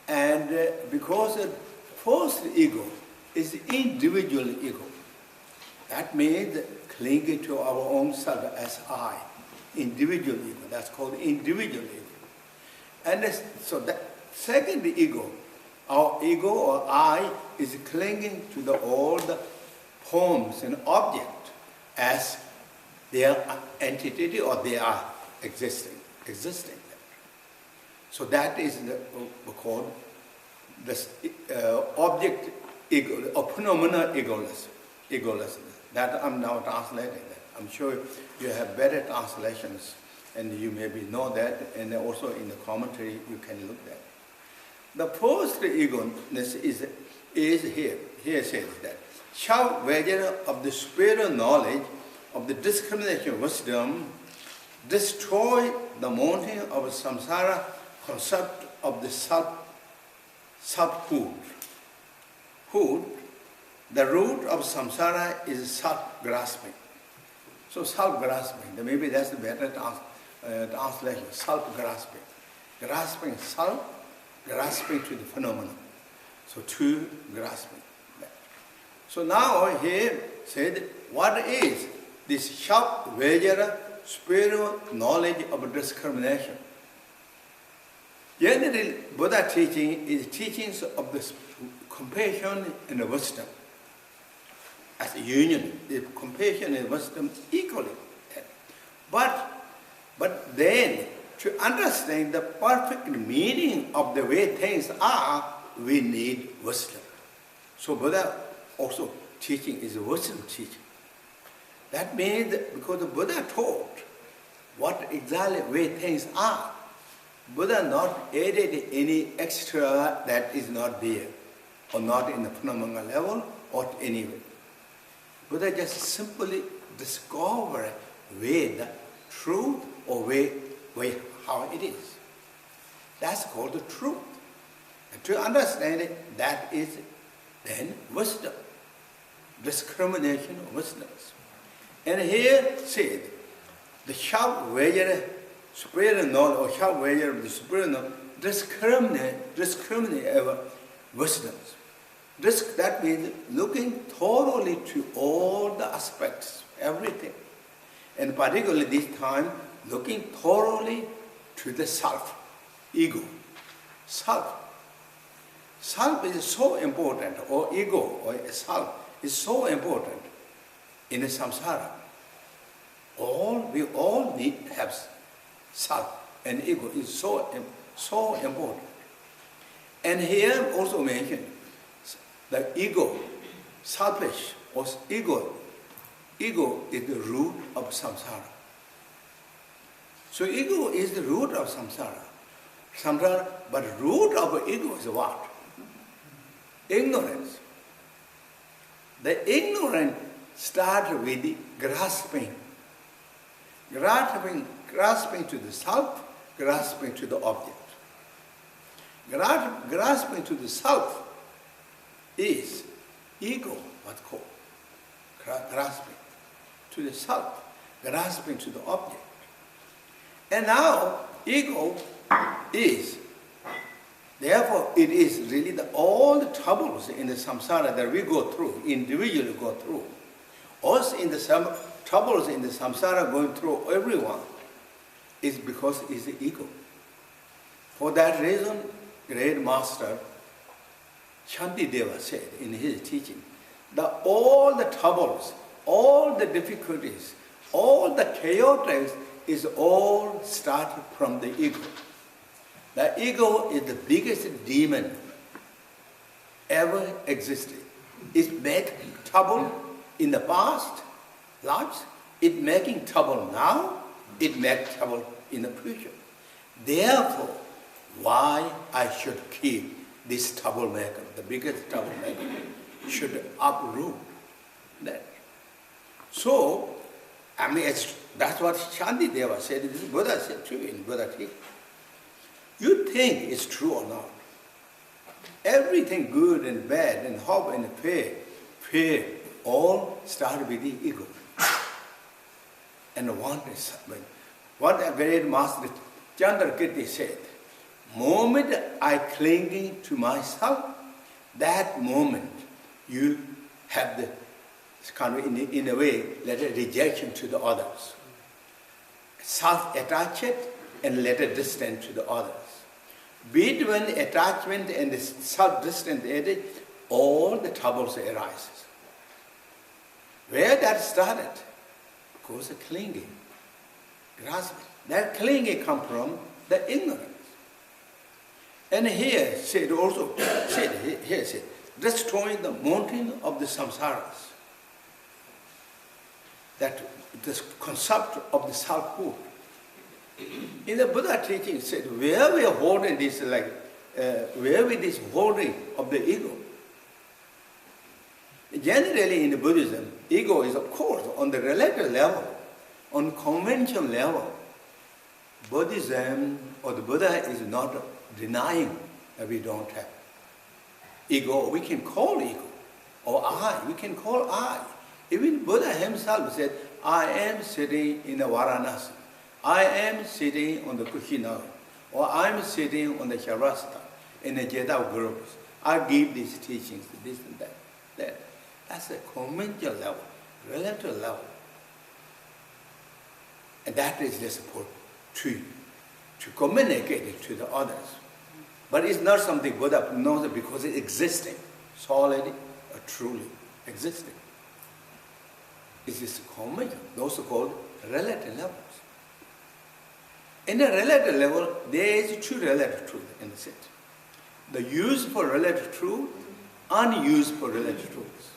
And because the first ego is the individual ego. That means clinging to our own self as I. Individual ego. That's called individual ego. And so that second ego, our ego or I, is clinging to all the forms and objects as their entity or they are existing. So that is called this object ego, or phenomena egolessness. That I'm now translating that. I'm sure you have better translations and you maybe know that, and also in the commentary you can look at. The first egoness is here. Here says that Shao Vajra of the spiritual knowledge of the discrimination wisdom destroy the mountain of samsara concept of the self-hood. The root of samsara is self-grasping. So self-grasping, maybe that's the better translation, self-grasping. Grasping self, grasping to the phenomenon. So two grasping. So now here said, what is this Shab-Vajra spiritual knowledge of discrimination? Generally, Buddha teaching is teachings of the compassion and the wisdom. As a union, the compassion and wisdom equally. But then, to understand the perfect meaning of the way things are, we need wisdom. So Buddha also teaching is a wisdom teaching. That means that because the Buddha taught what exactly way things are, Buddha not added any extra that is not there, or not in the phenomenal level, or anyway. Buddha just simply discovered way the truth or way how it is. That's called the truth. And to understand it, that is then wisdom. Discrimination of wisdoms. And here said, the Shab-Vajra spiritual knowledge, or Shab-Vajra of the spiritual knowledge, discriminate our wisdoms. That means looking thoroughly to all the aspects, everything. And particularly this time, looking thoroughly to the self, ego, self. Self is so important, or ego, or self is so important in the samsara. We all need have self, and ego is so important. And here also mentioned the ego, selfish, or ego is the root of samsara. So ego is the root of samsara, but root of ego is what? Ignorance. The ignorant start with the grasping to the self, grasping to the object. Grasping to the self is ego, what's called. Grasping to the self, grasping to the object. And now, ego is, therefore, it is really all the troubles in the samsara that we go through, individually go through. Also, in the troubles in the samsara going through everyone is because it's the ego. For that reason, great master Shantideva said in his teaching that all the troubles, all the difficulties, all the chaotics is all started from the ego. The ego is the biggest demon ever existed. It made trouble in the past lives, it making trouble now, it makes trouble in the future. Therefore, why I should keep this troublemaker, the biggest troublemaker, should uproot that. So, that's what Shantideva said, this is Buddha said too in Buddha teaching. You think it's true or not? Everything good and bad and hope and fear all start with the ego. And what a great master Chandrakirti said, moment I clinging to myself, that moment you have the kind of, in a way, let a rejection to the others. Self-attached and let a distance to the others. Between attachment and the self-distance, all the troubles arises. Where that started, goes a clinging, grasping. That clinging comes from the ignorance. And here said also, here said, destroying the mountain of the samsaras. That this concept of the selfhood. In the Buddha teaching said, where we are holding this, where we this holding of the ego. Generally in Buddhism, ego is of course on the relative level, on conventional level. Buddhism or the Buddha is not denying that we don't have ego. We can call ego, or I, we can call I. Even Buddha himself said, I am sitting in the Varanasi. I am sitting on the Kushinagar, or I am sitting on the Sharasta, in the Jeta groups. I give these teachings, this and that. That's a conventional level, relative level. And that is the support to communicate it to the others. But it's not something Buddha knows because it's existing, solidly or truly existing. It is conventional, those are called relative levels. In a relative level, there is two relative truths in the sense. The useful relative truth, unuseful relative truths.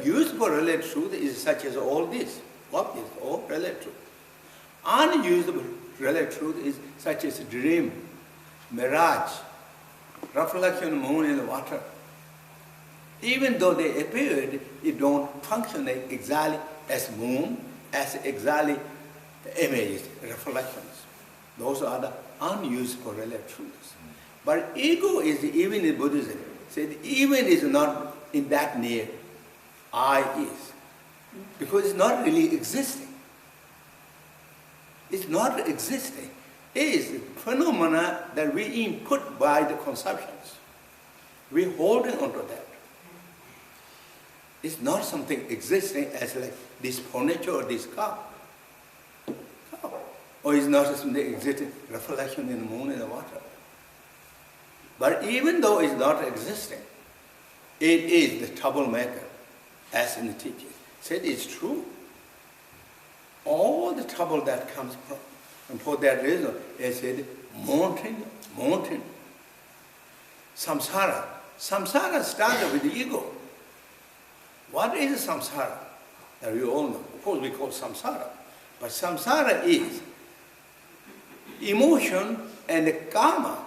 Useful relative truth is such as all this. What is all relative truth? Unusable relative truth is such as dream, mirage, reflection of the moon in the water. Even though they appeared, it don't function exactly as moon, as exactly images, reflections. Those are the unuseful relative truths. But ego is, even in Buddhism, said even is not in that near. I is. Because it's not really existing. It's not existing. It is phenomena that we input by the conceptions. We're holding onto that. It's not something existing as like this furniture or this cup. Or it's not something existing, reflection in the moon and the water. But even though it's not existing, it is the troublemaker, as in the teaching. Said it's true. All the trouble that comes from, and for that reason, it said, mountain. Samsara. Samsara started with the ego. What is samsara? That we all know. Of course we call samsara. But samsara is emotion and karma.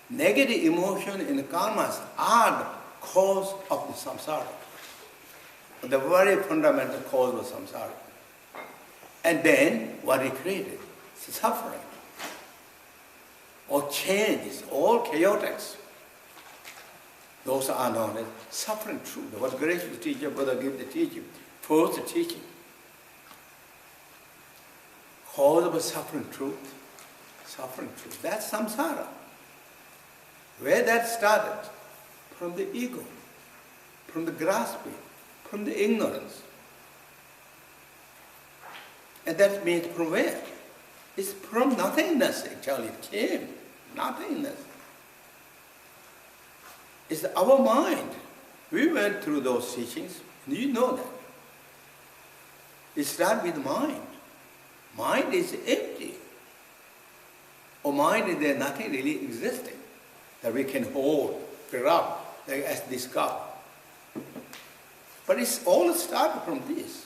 Negative emotion and karmas are the cause of the samsara. The very fundamental cause of samsara. And then what it created? Suffering. Or changes, all chaotics. Those are known as suffering truth. What gracious teacher, Buddha gave the teaching. First the teaching. Cause of a suffering truth. Suffering truth. That's samsara. Where that started? From the ego, from the grasping, from the ignorance. And that means from where? It's from nothingness actually. It came. Nothingness. It's our mind. We went through those teachings, and you know that. It starts with mind. Mind is empty. Or mind is there nothing really existing that we can hold, grab, like as this cup. But it's all started from this.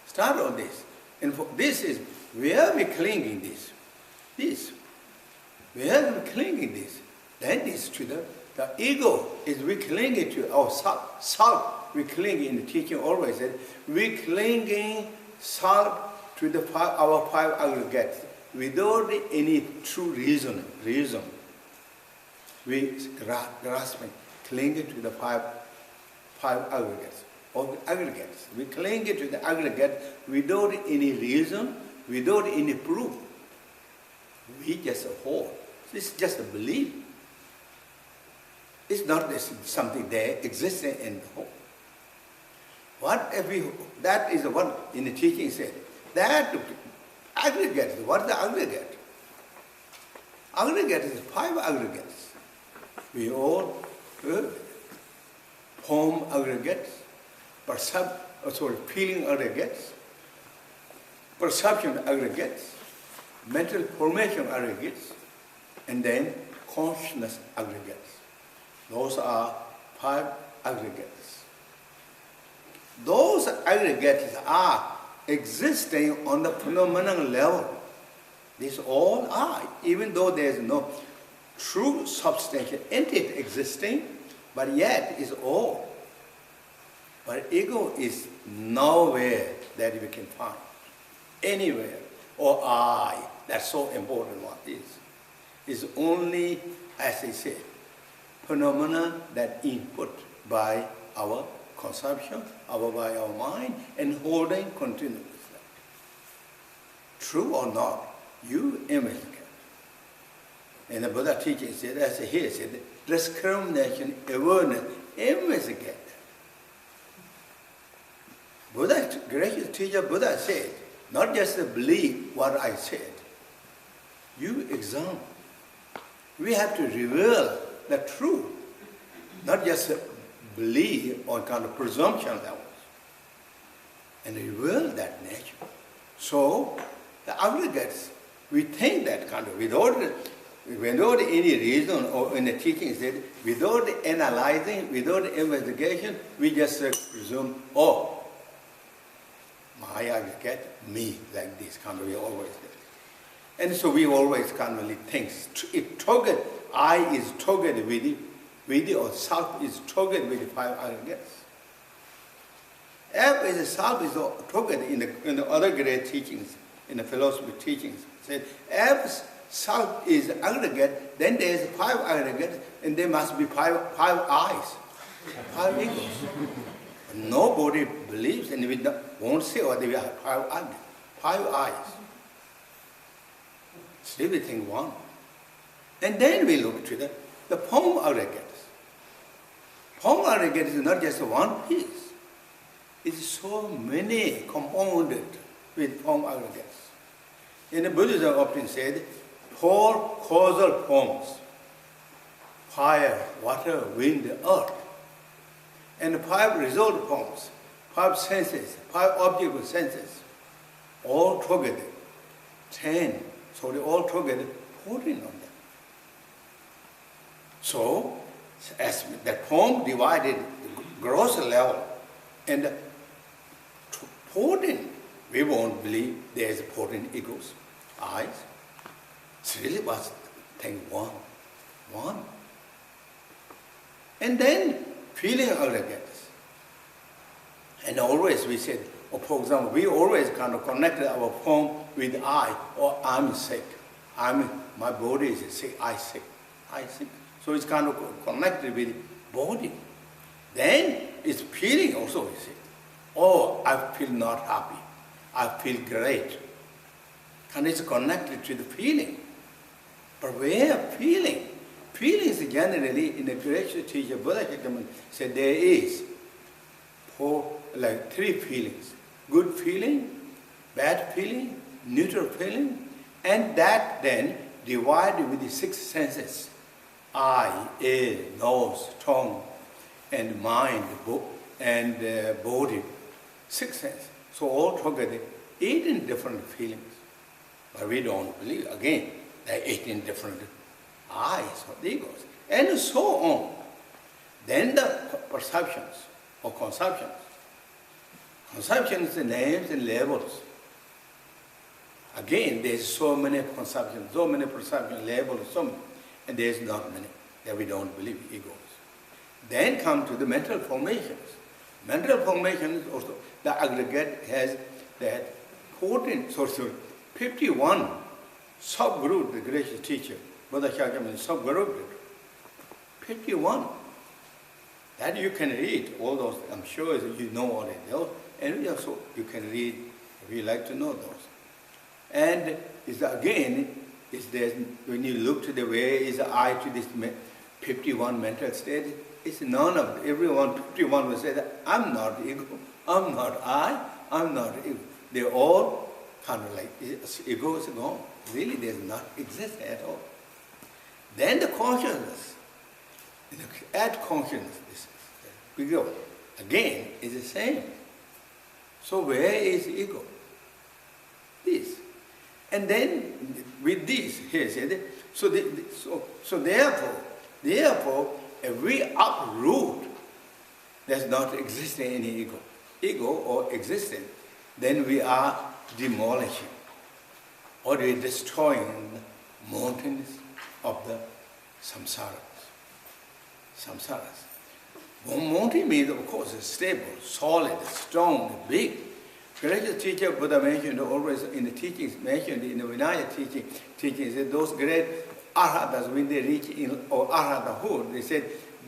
Start on this. And this is where we clinging this. This. Where we clinging this. Then this to the ego is we clinging to our self. We clinging in the teaching always said, we clinging self to our five aggregates without any true reason. We grasping, clinging to the five aggregates. Or aggregates. We cling to the aggregate without any reason, without any proof. we just hold. It's just a belief. It's not something there existing in the whole. That is what in the teaching said. That aggregate, what is the aggregate? Aggregate is 5 aggregates. We all heard. Form aggregates, feeling aggregates, perception aggregates, mental formation aggregates, and then consciousness aggregates. Those are 5 aggregates. Those aggregates are existing on the phenomenal level. These all are, even though there is no true substantial entity existing, but yet is all. But ego is nowhere that we can find, anywhere, or I. That's so important what is only, as I said, phenomena that input by our consumption, by our mind, and holding continuously. True or not, you investigate. And the Buddha teaching said, as he said, discrimination, awareness, investigate. Buddha, gracious teacher Buddha said, not just believe what I said, you examine. We have to reveal the truth, not just believe on kind of presumption levels, and reveal that nature. So, the aggregates, we think that kind of, without any reason or in the teaching said, without analyzing, without investigation, we just presume, oh, my aggregate, me, like this kind of, we always do. And so we always kind of think, if target, I is targeted with it, or self is targeted with the 5 aggregates. F is self is targeted in the other great teachings, in the philosophy teachings. Said F self is aggregate, then there is 5 aggregates, and there must be 5 eyes, 5 egos. Nobody believes, and we won't say, oh, there are 5 eyes. Still we think one. And then we look to the form aggregates. Form aggregate is not just one piece. It's so many compounded with form aggregates. In the Buddhism often said, 4 causal forms: fire, water, wind, earth. And 5 result forms, 5 senses, 5 object senses, all together, 10. So they all together, 14 of them. So, as that form divided the gross level, and 14, we won't believe there is 14 egos, eyes. It's really was thing one. And then feeling aggregates. And always we said, or for example, we always kind of connected our form with I, or I'm sick. My body is sick, I sick. So it's kind of connected with body. Then it's feeling also, we say, oh, I feel not happy. I feel great. And it's connected to the feeling. But where feeling? Feelings generally, in the gracious teacher Buddha said there is 3 feelings. Good feeling, bad feeling, neutral feeling, and that then divided with the 6 senses. Eye, ear, nose, tongue, and mind, and body. 6 senses. So all together, 18 different feelings. But we don't believe, again, there are 18 different eyes or egos, and so on. Then the perceptions or conceptions. Conceptions, names and labels. Again, there's so many conceptions, so many perceptions, labels, so many, and there's not many that we don't believe egos. Then come to the mental formations. Mental formations also, the aggregate has that 51 subgroup, the gracious teacher, Buddha Shakyamuni subgrouped 51. That you can read, all those, I'm sure you know already those, and also you can read if you like to know those. And it's again When you look to the way is I to this 51 mental state, it's none of it. Everyone, 51 will say that I'm not ego, I'm not I, I'm not ego. They're all kind of like, ego is gone. Really, does not exist at all. Then the consciousness, add consciousness, this ego, again, is the same. So where is ego? This. And then with this, here said, so therefore, if we uproot, does not exist any ego or existence, then we are demolishing or we are destroying the mountains of the samsaras. One mountain means, of course, is stable, solid, strong, big. Great teacher Buddha mentioned always in the teachings, mentioned in the Vinaya teachings, that those great arhatas, when they reach or arhatahood, they said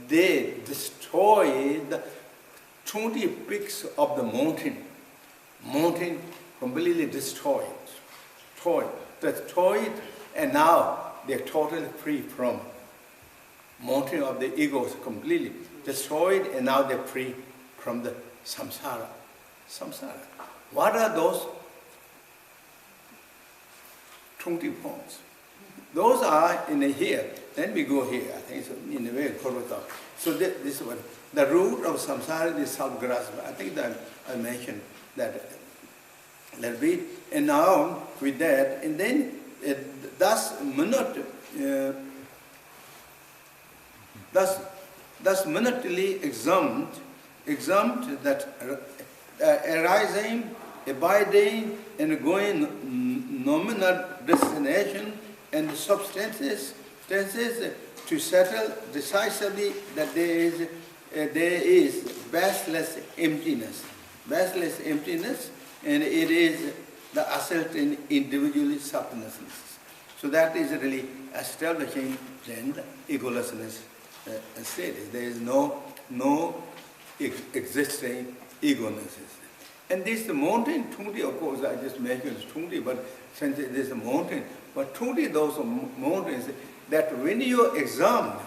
they destroyed 20 peaks of the mountain completely destroyed, and now they're totally free from mountain of the egos, completely destroyed, and now they're free from the samsara. What are those 20 points? Those are in here. Then we go here. I think so in the way correct. So this one, the root of samsara is self-grasping. I think that I mentioned that a little bit. And now with that, and then thus monetarily exempt that arising, abiding, and going nominal destination and substances to settle decisively that there is baseless emptiness, and it is the ascertained individually substance. So that is really establishing then the egolessness state. There is no existing egoness. And this mountain, 20, of course, I just mentioned 20, but since it is a mountain, but 20 those mountains that when you examine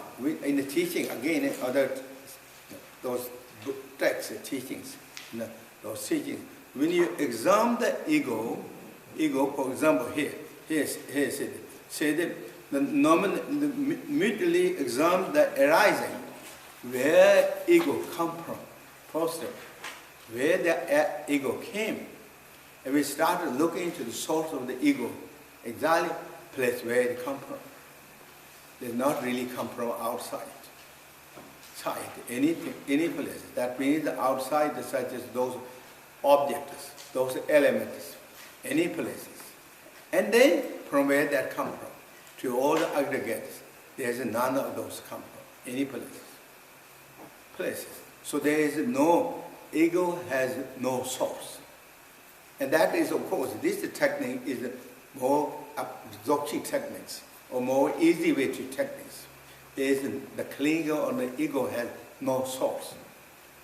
in the teaching, again, in other those texts, teachings, those teachings, when you examine the ego, for example, here said the mutually examine the arising, where ego come from, first, where the ego came. And we started looking into the source of the ego, exactly place where it come from. It does not really come from outside. Any place. That means the outside, such as those objects, those elements, any places. And then from where that come from, to all the aggregates, there's none of those come from, any places. So there is no, ego has no source. And that is, of course, this technique is more Dzogchen techniques, or more easy way to techniques. Is the clinging on the ego has no source.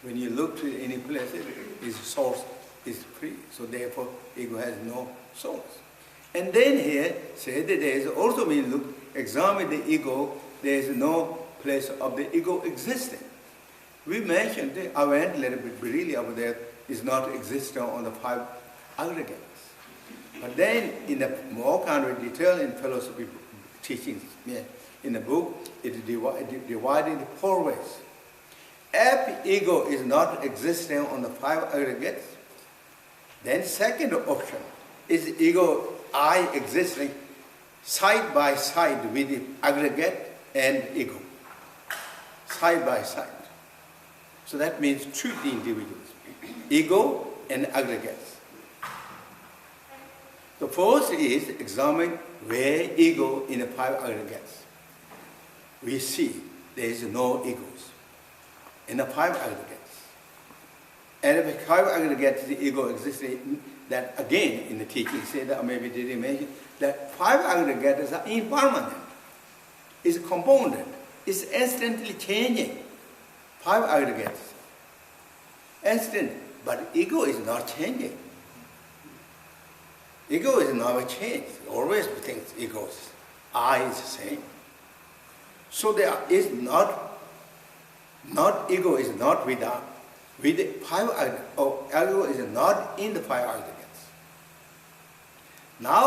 When you look to any place, its source is free. So therefore, ego has no source. And then here, say that there is also, when you look, examine the ego, there is no place of the ego existing. We mentioned, I went a little bit really over there, is not existing on the 5 aggregates. But then, in the more kind of detail in philosophy teachings, in the book, it is divided into 4 ways. If ego is not existing on the 5 aggregates, then second option is ego, I existing side by side with the aggregate and ego. Side by side. So that means 2 individuals, ego and aggregates. The first is examine where ego in the 5 aggregates. We see there is no egos in the 5 aggregates. And if the 5 aggregates, the ego exists, that again in the teaching said, or maybe did mention, that 5 aggregates are impermanent, is compounded, is instantly changing. 5 aggregates, instant, but ego is not changing. Ego is never changed. Always thinks ego I is the same. So there is not ego is not with the five ego is not in the five arrogance. Now